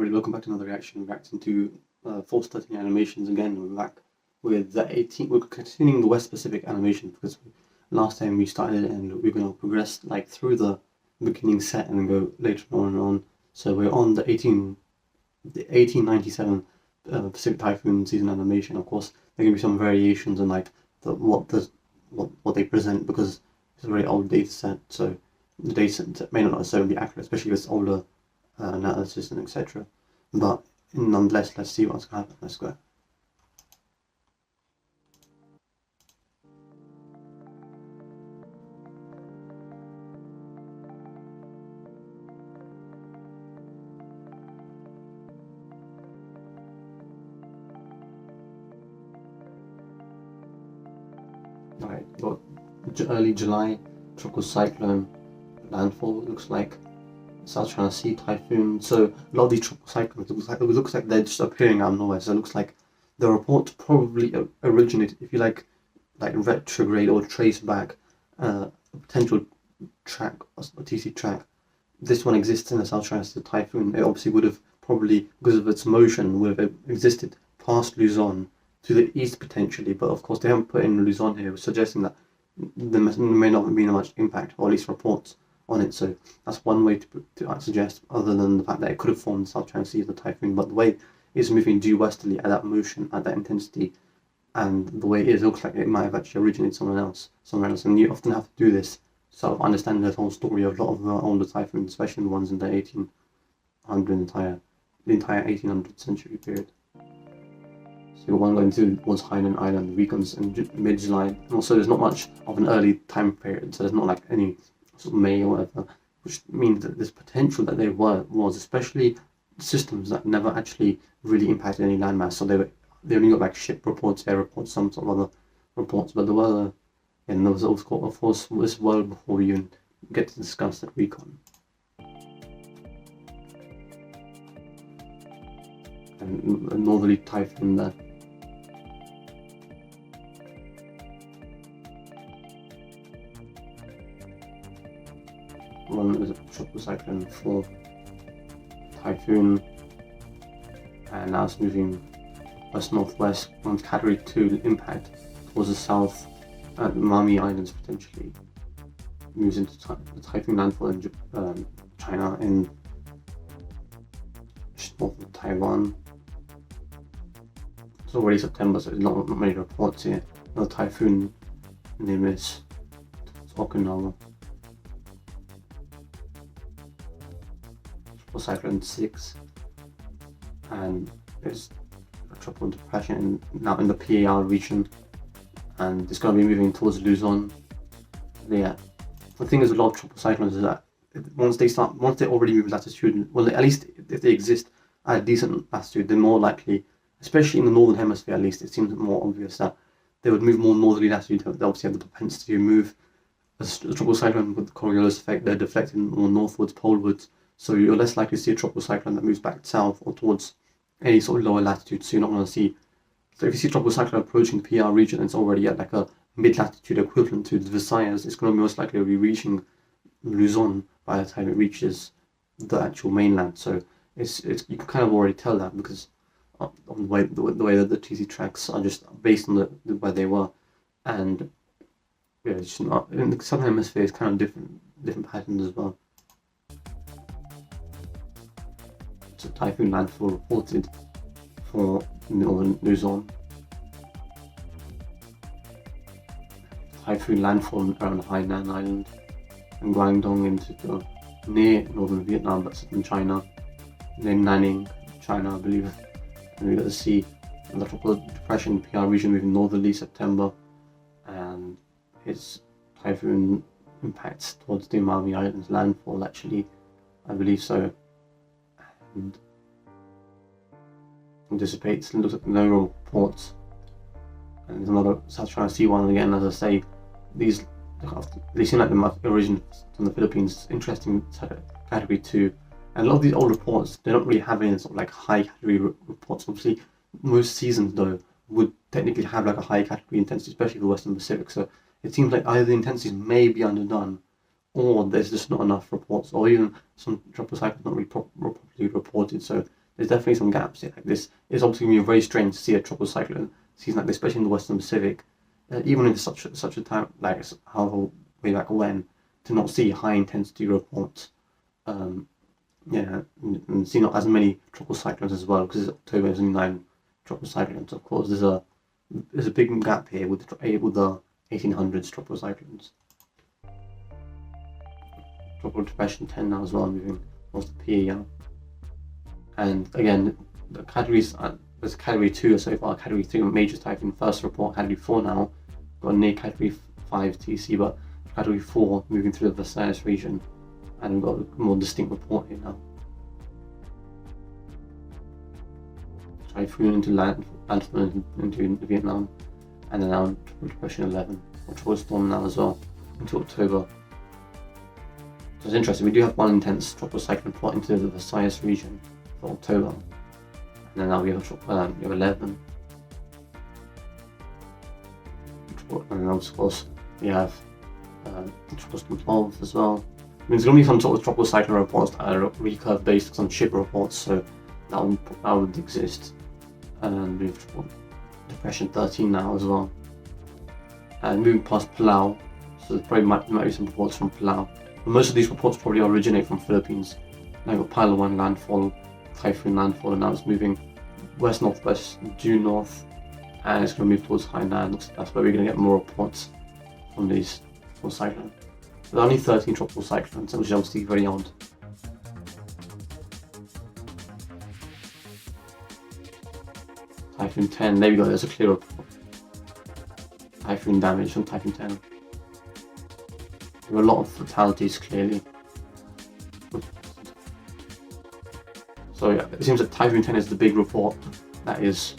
everybody, welcome back to another reaction. Reacting to Force 13 animations again. We're back with the 18. We're continuing the West Pacific animation because last time we started and we're going to progress like through the beginning set and then go later on and on. So we're on the 1897 Pacific Typhoon Season animation. Of course, there can be some variations in like what they present because it's a very old data set. So the data set may not necessarily be accurate, especially if it's older. Analysis and etc. But nonetheless, let's see what's going to happen. Let's go. Alright, got early July tropical cyclone landfall. It looks like South China Sea typhoon. So a lot of these tropical cyclones, it looks like they're just appearing out of nowhere. So it looks like the report probably originated, if you like retrograde or trace back a potential track, a TC track. This one exists in the South China Sea typhoon. It obviously would have probably, because of its motion, would have existed past Luzon to the east potentially. But of course, they haven't put in Luzon here, suggesting that there may not have been much impact, or at least reports on it. So that's one way to suggest, other than the fact that it could have formed South China Sea as the typhoon. But the way it's moving due westerly at that motion, at that intensity, and the way it is, it looks like it might have actually originated somewhere else. And you often have to do this to sort of understand the whole story of a lot of the older typhoons, especially the ones in the 1800, the entire 1800th century period. So you've got one going towards Hainan Island, weekends in mid-July. And also there's not much of an early time period, so there's not like any sort of May or whatever, which means that there's potential that there was, especially systems that never actually really impacted any landmass. So they only got like ship reports, air reports, some sort of other reports, but there were, and there was of course this well before we even get to discuss that recon. And a northerly typhoon there. One is a tropical cyclone 4 typhoon, and now it's moving west-northwest on category 2 impact towards the south at the Mami Islands potentially. Moves into the typhoon landfall in China, in just north of Taiwan. It's already September, so there's not many reports here. Another typhoon name is Okinawa. Cyclone 6, and there's a tropical depression now in the PAR region, and it's going to be moving towards Luzon. Yeah, the thing is, a lot of tropical cyclones is that once they already move latitude, well, at least if they exist at a decent latitude, they're more likely, especially in the northern hemisphere at least, it seems more obvious that they would move more northerly latitude. They obviously have the propensity to move. A tropical cyclone with the Coriolis effect, they're deflecting more northwards, polewards. So you're less likely to see a tropical cyclone that moves back south or towards any sort of lower latitude. So you're not going to see. So if you see a tropical cyclone approaching the PR region, and it's already at like a mid-latitude equivalent to the Visayas, it's going to be most likely to be reaching Luzon by the time it reaches the actual mainland. So it's you can kind of already tell that because of the way that the TC tracks are just based on the where they were, and yeah, it's just not in the southern hemisphere. It's kind of different patterns as well. So typhoon landfall reported for northern Luzon. Typhoon landfall around Hainan Island and Guangdong into near northern Vietnam, but southern China. Then Nanning, China, I believe. And we got to see the tropical depression PR region moving northerly September, and its typhoon impacts towards the Mami Islands landfall actually, I believe so. And dissipates and looks at the no reports. And there's another South China Sea one again. As I say, they seem like they originate from the Philippines. Interesting category 2, and a lot of these old reports, they don't really have any sort of like high category reports. Obviously most seasons though would technically have like a high category intensity, especially for Western Pacific. So it seems like either the intensities may be underdone, or there's just not enough reports, or even some tropical cyclones not really properly reported. So there's definitely some gaps here. Like this, it's obviously going to be very strange to see a tropical cyclone season like this, especially in the Western Pacific, even in such a time like how way back when, to not see high intensity reports. Yeah, and see not as many tropical cyclones as well, because October is only 9 tropical cyclones. Of course, there's a big gap here with the 1800s tropical cyclones. Tropical depression 10 now as well, moving towards the PEL. And again, the categories, there's category 2 so far, category 3 major typhoon first report, category 4 now, got near category 5 TC, but category 4 moving through the Visayas region, and we've got a more distinct report here now. Typhoon into landfall into Vietnam, and then now tropical depression 11, or tropical storm now as well, into October. So it's interesting, we do have one intense tropical cyclone report into the Visayas region for October, and then now we have 11. And then of course we have tropical storm 12 as well. I mean, there's going to be some sort of tropical cyclone reports that are recurve based on ship reports, so that would exist. And we have tropical depression 13 now as well. And moving past Palau, so there probably might be some reports from Palau. But most of these reports probably originate from Philippines. Now we've got Palawan landfall, typhoon landfall, and now it's moving west-northwest, due north, and it's going to move towards Hainan. That's where we're going to get more reports from these tropical cyclones. There are only 13 tropical cyclones, which is obviously very odd. Typhoon 10, there we go, there's a clear report. Typhoon damage from Typhoon 10. There were a lot of fatalities, clearly. So yeah, it seems that Typhoon 10 is the big report. That is,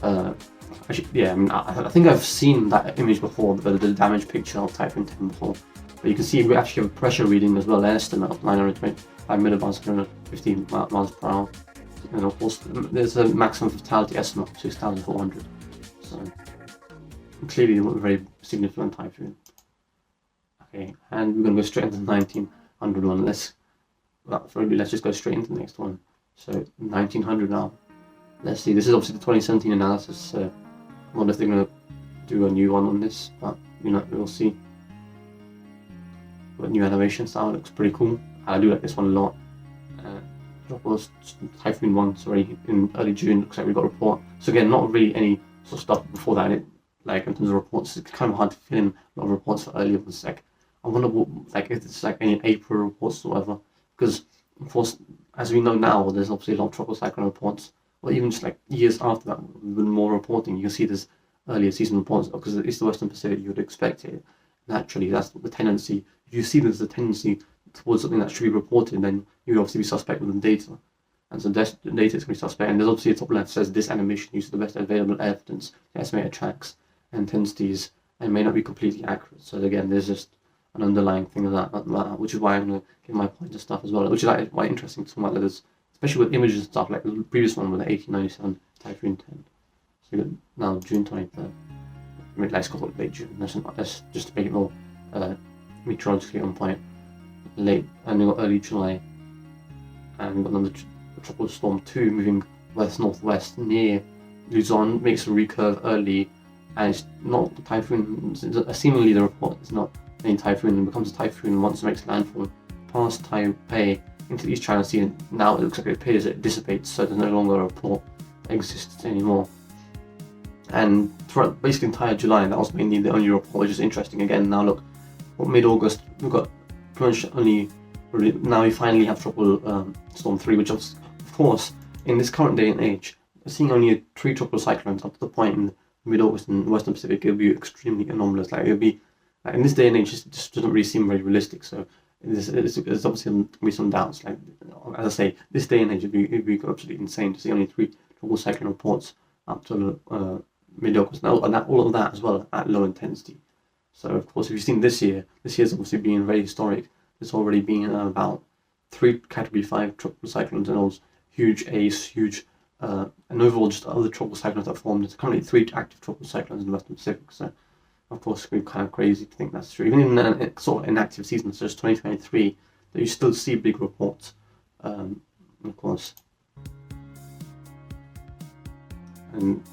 actually, yeah, I mean, I think I've seen that image before, the damage picture of Typhoon 10 before. But you can see we actually have a pressure reading as well, an estimate of 925 millibars per 115 miles per hour. And of course, there's a maximum fatality estimate of 6,400. So clearly, a very significant typhoon. Okay, and we're going to go straight into the 1900 one. Let's just go straight into the next one. So 1900 now. Let's see. This is obviously the 2017 analysis. So I wonder if they're going to do a new one on this, but we'll see. But new animation style looks pretty cool. I do like this one a lot. Was Typhoon 1, sorry, in early June. Looks like we got a report. So again, not really any sort of stuff before that. Like in terms of reports, it's kind of hard to fill in a lot of reports for earlier. It's like I wonder what, like if it's like any April reports or whatever. Because of course, as we know now, there's obviously a lot of tropical cyclone reports. Or even just like years after that, with more reporting, you can see there's earlier season reports because it's the Western Pacific. You would expect it naturally. That's the tendency. If you see there's a tendency towards something that should be reported, then you would obviously be suspect with the data. And so the data is going to be suspect. And there's obviously a top left says this animation uses the best available evidence to estimate tracks and intensities and may not be completely accurate. So again, there's just an underlying thing of that, which is why I'm going to give my point and stuff as well, which is like quite interesting to talk about this, especially with images and stuff like the previous one with the 1897 Typhoon 10. So we got now June 23rd. I mean, let's call it late June. That's just to make it more meteorologically on point. Late, and we got early July, and we got another tropical storm 2 moving west-northwest near Luzon, makes a recurve early, and it's not a typhoon. Seemingly the report is not a typhoon, and becomes a typhoon once it makes landfall past Taipei into the East China Sea. And now it looks like it appears it dissipates, so there's no longer a report that exists anymore. And throughout basically entire July, that was mainly the only report, which is interesting. Again, now look, mid-August we've got pretty much only. Now we finally have tropical storm 3, which of course in this current day and age, seeing only 3 tropical cyclones up to the point in mid-August in the Western Pacific, it would be extremely anomalous. Like it would be like, in this day and age, it just doesn't really seem very realistic. So there's obviously going to be some doubts. Like as I say, this day and age, it'd be absolutely insane to see only 3 tropical cyclone reports up to mid-August. Now all of that as well at low intensity. So of course, if you've seen this year's obviously been very historic. There's already been about 3 Category 5 tropical cyclones and those huge ACE, huge, and overall just other tropical cyclones that formed. There's currently 3 active tropical cyclones in the Western Pacific. So of course, it's kind of crazy to think that's true. Even in sort of inactive seasons such as 2023, that you still see big reports. Of course, and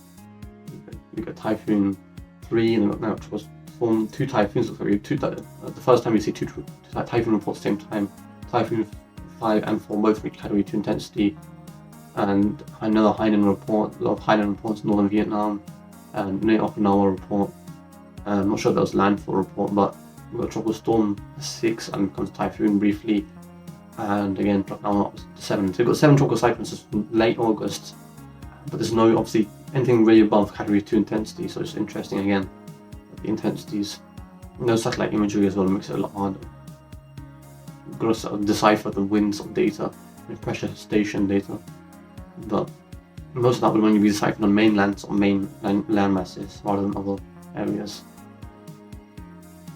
we got Typhoon 3, and now Tropical Storm 2 typhoons. The first time you see two typhoon reports at the same time. Typhoon 5 and 4 both reach Category 2 intensity, and another Hainan report, a lot of Hainan reports in northern Vietnam, and near Okinawa report. I'm not sure if that was landfall report, but we've got Tropical Storm 6 and becomes Typhoon briefly, and again now up to 7. So we've got 7 tropical cyclones since late August, but there's no obviously anything really above Category 2 intensity, so it's interesting again. The intensities, no satellite imagery as well makes it a lot harder. We've got to sort of decipher the wind sort of data and pressure station data, but most of that will only be deciphered on mainland or main land masses rather than other areas.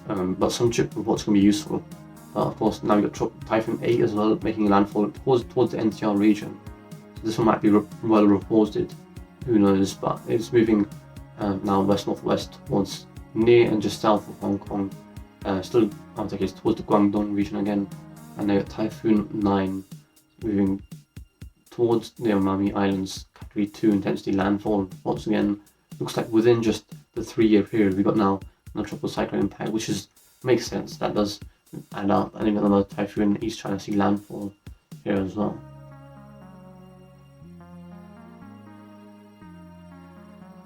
But some chip reports can be useful. Of course, now we've got Typhoon 8 as well, making landfall towards the NCR region. So this one might be well reported, who knows, but it's moving now west-northwest towards near and just south of Hong Kong. Still, I would say it's towards the Guangdong region again. And now Typhoon 9 moving towards the Amami Islands, Category 2 intensity landfall. Once again, looks like within just the 3-year period we've got now another tropical cyclone impact, which makes sense. That does add up. And even another typhoon in East China Sea landfall here as well.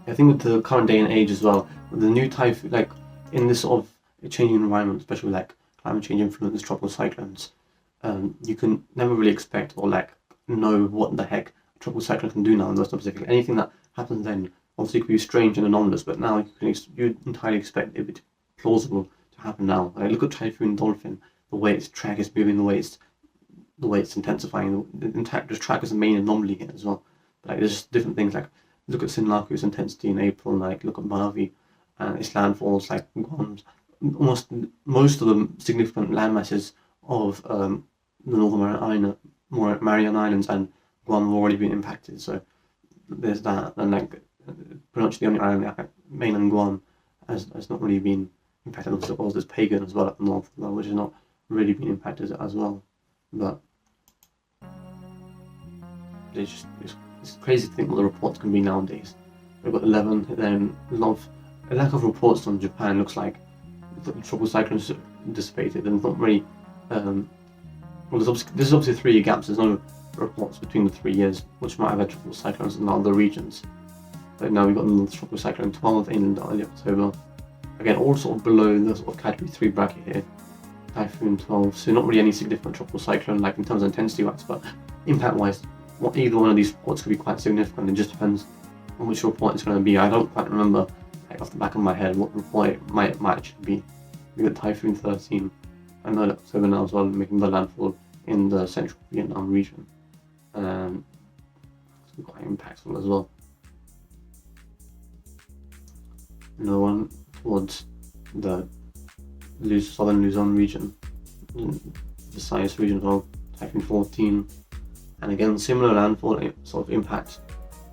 I think with the current day and age as well, with the new typhoon, like in this sort of changing environment, especially with like climate change influences tropical cyclones, you can never really expect or like know what the heck a tropical cyclone can do now in the Western Pacific. Anything that happens then obviously could be strange and anomalous, but now you entirely expect it to be plausible to happen now. Like, look at Typhoon Dolphin, the way its track is moving, the way it's intensifying. The track is the main anomaly here as well. Like there's just different things. Like look at Sinlaku's intensity in April. Like look at Maravi and its landfalls. Like Guam's, most of the significant land masses of the Northern Mariana Islands and Guam have already been impacted. So there's that, and like pretty much the only island, like mainland Guam, has not really been impacted. Also, there's Pagan as well up north, which has not really been impacted as well. But it's crazy to think what the reports can be nowadays. We've got 11, then a lack of reports on Japan. Looks like the tropical cyclones dissipated, and not really. There's obviously 3-year gaps. There's no reports between the 3 years, which might have had tropical cyclones in other regions. But now we've got the tropical cyclone 12 in early October. Again, all sort of below the sort of Category 3 bracket here. Typhoon 12, so not really any significant tropical cyclone like in terms of intensity wise, but impact wise, either one of these reports could be quite significant. It just depends on which report it's going to be. I don't quite remember like, off the back of my head what report it might actually be. We got Typhoon 13 and early October now as well, making the landfall in the central Vietnam region. It's quite impactful as well. Another one towards the southern Luzon region, the Visayas region as well, Typhoon 14, and again similar landfall sort of impact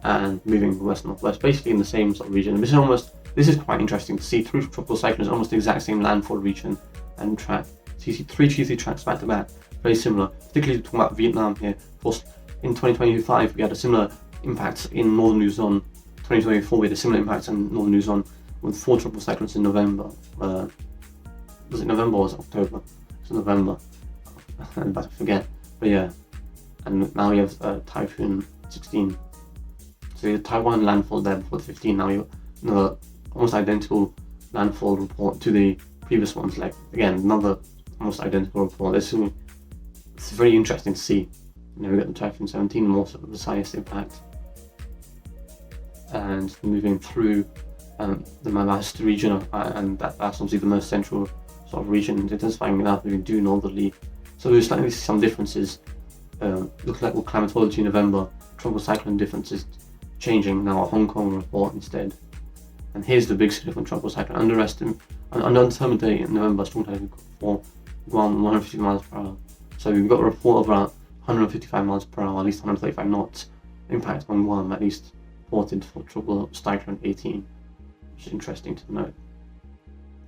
and moving west-northwest, basically in the same sort of region. And this is quite interesting to see. 3 tropical cyclones, almost the exact same landfall region and track. So you see 3 GC tracks back to back, very similar. Particularly talking about Vietnam here. Of course, in 2025 we had a similar impact in northern Luzon. 2024 we had a similar impact in northern Luzon with 4 tropical cyclones in November. Was it November or was it October? It was November. I'm about to forget. But yeah. And now we have Typhoon 16. So you have Taiwan landfall there before the 15. Now you have another almost identical landfall report to the previous ones. Like again, another almost identical report. It's very interesting to see. You know, we got the Typhoon 17, more sort of the Visayas impact. And moving through the Mavast region, and that's obviously the most central sort of region, intensifying without moving due northerly. So there's slightly some differences. Looks like with climatology in November, tropical cyclone differences changing now. A Hong Kong report instead. And here's the big significant tropical cyclone. Undetermined day in November, strong typhoon for Guam 150 miles per hour. So we've got a report of around 155 miles per hour, at least 135 knots. Impact on Guam, at least reported for tropical cyclone 18, which is interesting to note.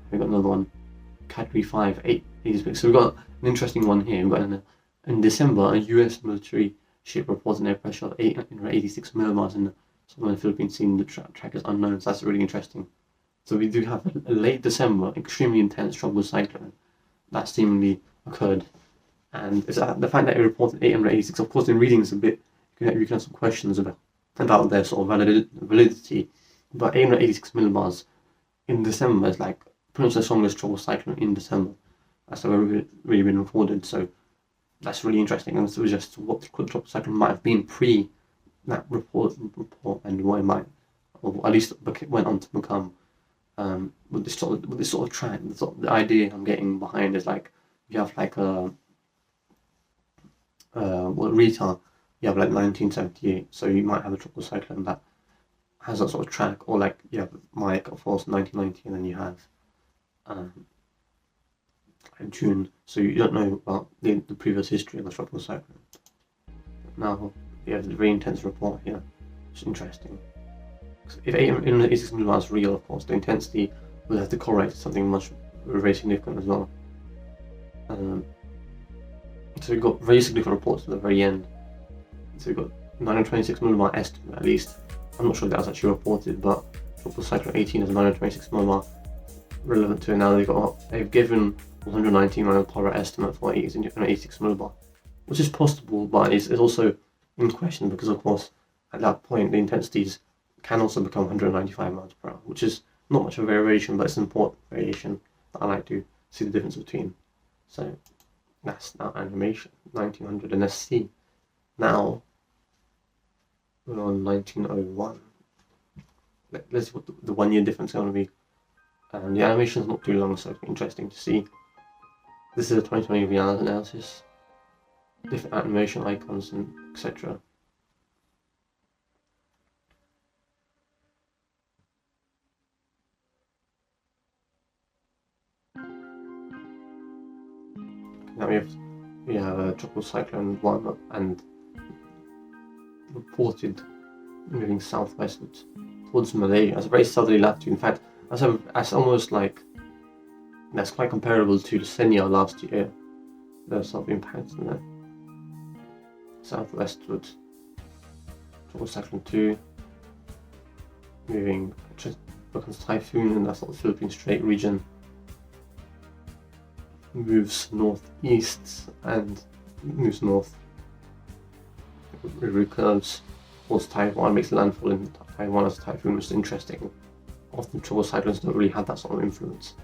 We've got another one, Category 5, 886. So we've got an interesting one here. We've got in December, a US military ship reports an air pressure of 86 millibars in the Somewhere in the Philippines Sea, the track is unknown, so that's really interesting. So we do have a late December, extremely intense tropical cyclone that seemingly occurred. And it's the fact that it reported 886, of course, in reading is a bit, you can have some questions about their sort of validity, but 886 millibars in December is like pretty much the strongest tropical cyclone in December. That's ever really been recorded, so that's really interesting. And this was just what the tropical cyclone might have been pre that report, and what it might, or at least went on to become. With this sort of track, the idea I'm getting behind is like you have like a Rita, you have like 1978, so you might have a tropical cyclone that has that sort of track, or like you have Mike, of course, 1990, and then you have June, so you don't know about the previous history of the tropical cyclone. Now you have a very intense report here. It's interesting. If 886 millibars is real, of course, the intensity will have to correlate to something much very significant as well. So we've got very significant reports at the very end. So we've got 926 millibar estimate at least. I'm not sure if that was actually reported, but tropical cyclone 18 is 926 millibar relevant to it now. They've given 119 mile per hour estimate for 86 millibar, which is possible, but it's also in question because, of course, at that point the intensities can also become 195 miles per hour, which is not much of a variation, but it's an important variation that I like to see the difference between. So that's now animation, 1900, and let's see. Now we're on 1901. Let's see what the 1 year difference is going to be. And the animation is not too long, so it's interesting to see. This is a 2020 reality analysis, different animation icons and etc. Now we have a tropical cyclone 1 and reported moving southwestwards towards Malaysia. It's a very southerly latitude. In fact, that's almost like that's quite comparable to the Senya last year. There's some impacts in there. Southwestwards, tropical cyclone 2 moving becomes typhoon in that sort of Philippine Strait region. Moves northeast and moves north. It recurves towards Taiwan, makes landfall in Taiwan as a typhoon, which is interesting. Often tropical cyclones don't really have that sort of influence.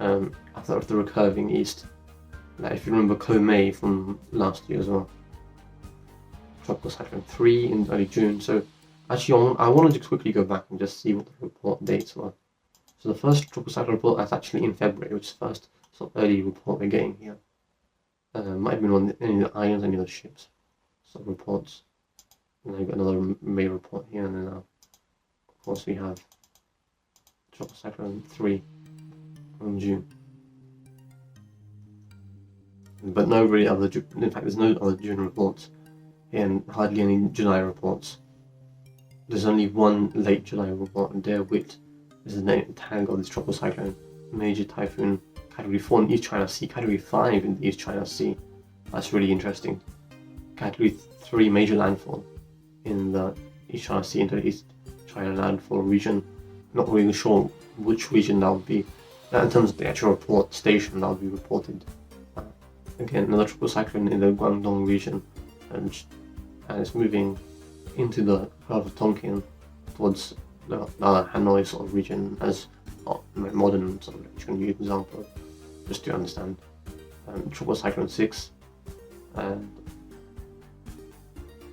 After the recurving east, like if you remember Komei from last year as well. Tropical cyclone 3 in early June. So actually, I wanted to quickly go back and just see what the report dates were. So the first tropical cyclone report that's actually in February, which is the first sort of early report we're getting here. Might have been on any of the islands, any of the ships. Some reports. And then we've got another May report here, and then of course we have tropical cyclone 3 in June. But no really other, in fact there's no other June reports and hardly any July reports. There's only one late July report, and there Witt is the name tag of this tropical cyclone. Major typhoon, category 4 in the East China Sea, category 5 in the East China Sea. That's really interesting. Category 3 major landfall in the East China Sea into the East China landfall region. Not really sure which region that would be. In terms of the actual report station that would be reported. Again, another tropical cyclone in the Guangdong region, and it's moving into the Gulf of Tonkin towards the Hanoi sort of region as modern sort of example, just to understand. Tropical cyclone 6, and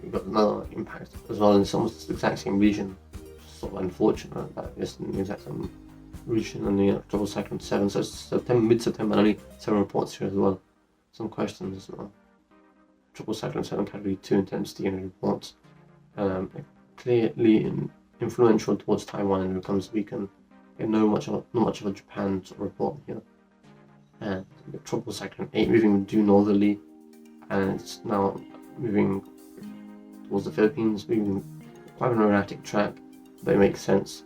we've got another impact as well in almost the exact same region. Sort of unfortunate that it's in the exact same region, and the tropical cyclone 7. So it's mid-September, and only 7 reports here as well. Some questions as well. Tropical cyclone 7 category 2 intensity in reports. Clearly influential towards Taiwan and becomes weakened. Not much of a Japan sort of report here. And the tropical cyclone 8 moving due northerly, and it's now moving towards the Philippines, moving quite an erratic track, but it makes sense.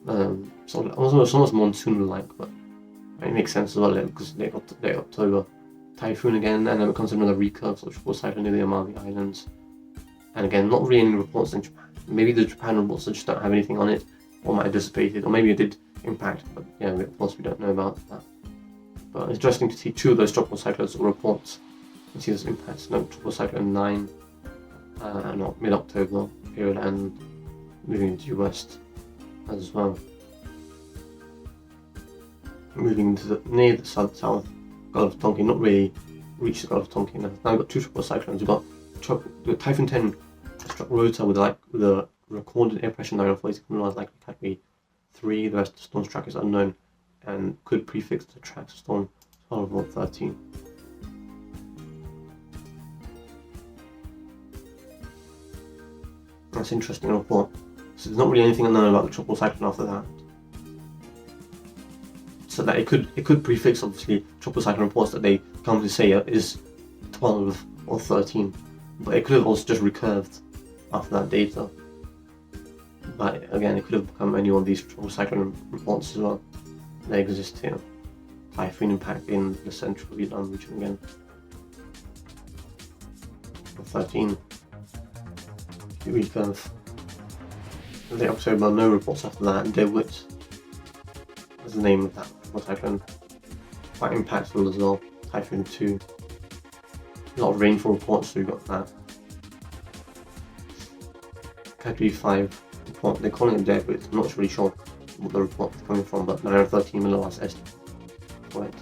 It's almost monsoon-like, but it makes sense as well because late October typhoon again, and then it becomes another recurve, so tropical cyclone near the Amami Islands. And again, not really any reports in Japan. Maybe the Japan reports just don't have anything on it, or might have dissipated, or maybe it did impact, but yeah, of course we don't know about that. But it's interesting to see 2 of those tropical cyclones reports and see those impacts. No, tropical cyclone 9, mid-October period, and moving due west as well. Moving to near the south Gulf of Tonkin, not really reached the Gulf of Tonkin. Now we've got 2 tropical cyclones. We've got the Typhoon 10 struck Rota with a recorded air pressure 946 miles, likely category 3. The rest of the storm's track is unknown and could prefix the tracks of storm 12 or 13. That's interesting report. So there's not really anything unknown about the tropical cyclone after that. So that it could prefix, obviously, tropical cyclone reports that they come to say is 12 or 13, but it could have also just recurved after that data. But again, it could have become any one of these tropical cyclone reports as well. They exist here. Typhoon impact in the central Vietnam region again. 13. Recurve. Late October, no reports after that. DeWitt was the name of that cyclone. Quite impactful as well. Typhoon 2. A lot of rainfall reports, so we got that. Category 5 report. They're calling it DeWitt. I'm not really sure what the report is coming from, but 913 milliwatts estimate. Right.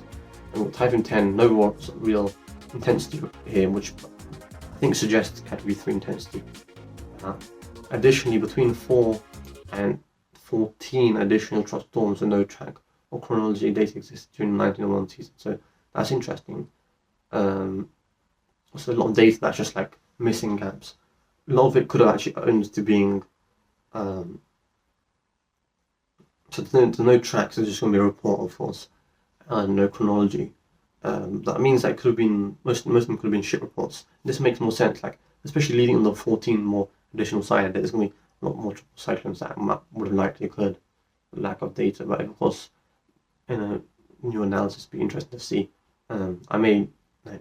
And with Typhoon 10, no real intensity here, which I think suggests Category 3 intensity. Additionally, between 4 and 14 additional tropical storms with no track or chronology data existed during the 1901 season. So that's interesting. Also, a lot of data that's just like missing gaps. A lot of it could have actually owned to being. So there's no tracks. There's just going to be a report, of course, and no chronology. That means that it could have been most of them could have been ship reports. This makes more sense, like especially leading on the 14 more additional side. There's going to be a lot more cyclones that would have likely occurred. Lack of data, but of course, in a new analysis, it'd be interesting to see. I may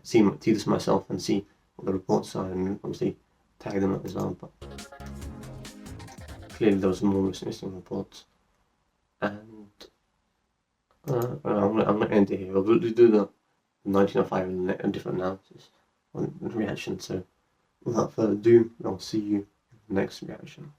see this myself and see what the reports are, and obviously tag them up as well. But clearly, there was more missing reports, and I'm gonna end it here. We'll do the 1905 and a different analysis on reaction. So without further ado, I'll see you in the next reaction.